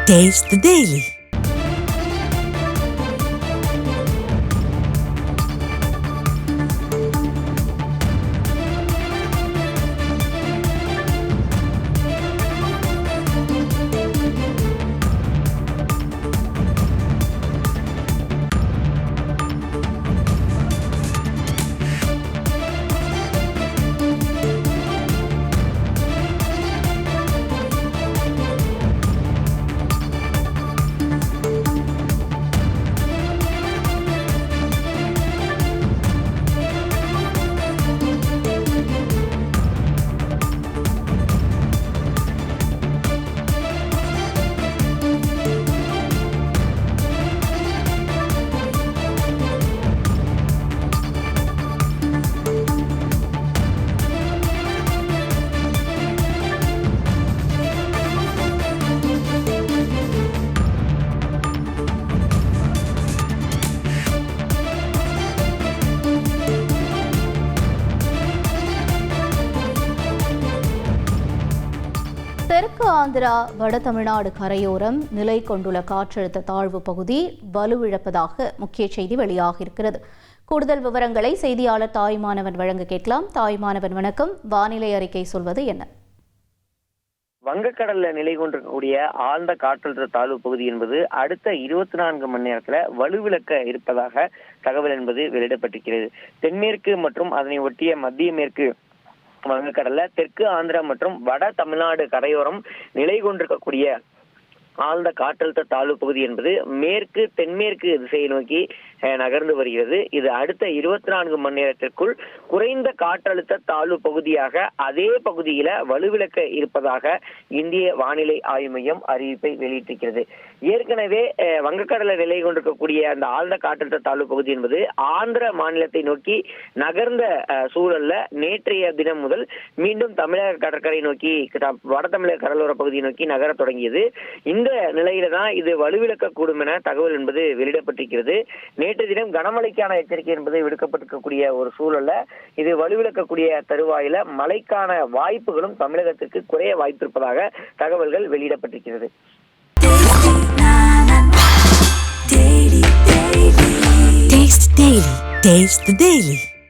Taste the Daily. தெற்கு ஆந்திரா வட தமிழ்நாடு கரையோரம் நிலை கொண்டுள்ள காற்றழுத்த தாழ்வு பகுதி வலுவிழப்பதாக முக்கிய செய்தி வெளியாகியிருக்கிறது. கூடுதல் விவரங்களை செய்தியாளர் தாய்மானவன் வழங்க கேட்கலாம். தாய்மானவன் வணக்கம். வானிலை அறிக்கை சொல்வது என்ன? வங்கக்கடல்ல நிலை கொண்டிருக்கக்கூடிய ஆழ்ந்த காற்றழுத்த தாழ்வு பகுதி என்பது அடுத்த 24 மணி நேரத்துல வலுவிழக்க இருப்பதாக தகவல் என்பது வெளியிடப்பட்டிருக்கிறது. தென்மேற்கு மற்றும் அதனை ஒட்டிய மத்திய மேற்கு வங்கக்கடல்ல தெற்கு ஆந்திரா மற்றும் வட தமிழ்நாடு கரையோரம் நிலை கொண்டிருக்கக்கூடிய ஆழ்ந்த காற்றழுத்த தாழ்வு பகுதி என்பது மேற்கு தென்மேற்கு திசையை நோக்கி நகர்ந்து வருகிறது. இது அடுத்த 24 மணி நேரத்திற்குள் குறைந்த காற்றழுத்த தாழ்வு பகுதியாக அதே பகுதியில வலுவிழக்க இருப்பதாக இந்திய வானிலை ஆய்வு மையம் அறிவிப்பை வெளியிட்டிருக்கிறது. ஏற்கனவே வங்கக்கடல நிலை கொண்டிருக்கக்கூடிய அந்த ஆழ்ந்த காற்றழுத்த தாழ்வு பகுதி என்பது ஆந்திர மாநிலத்தை நோக்கி நகர்ந்த சூழல்ல நேற்றைய தினம் முதல் மீண்டும் தமிழக கடற்கரை நோக்கி வட தமிழக கடலோர பகுதியை நோக்கி நகர தொடங்கியது. இந்த நிலையில தான் இது வலுவிழக்க கூடும் என தகவல் என்பது வெளியிடப்பட்டிருக்கிறது. நேற்று தினம் கனமழைக்கான எச்சரிக்கை என்பது விடுக்கப்பட்டிருக்கக்கூடிய ஒரு சூழல்ல இது வலுவிழக்கக்கூடிய தருவாயில மழைக்கான வாய்ப்புகளும் தமிழகத்திற்கு குறைய வாய்ப்பிருப்பதாக தகவல்கள் வெளியிடப்பட்டிருக்கிறது. Taste the Daily.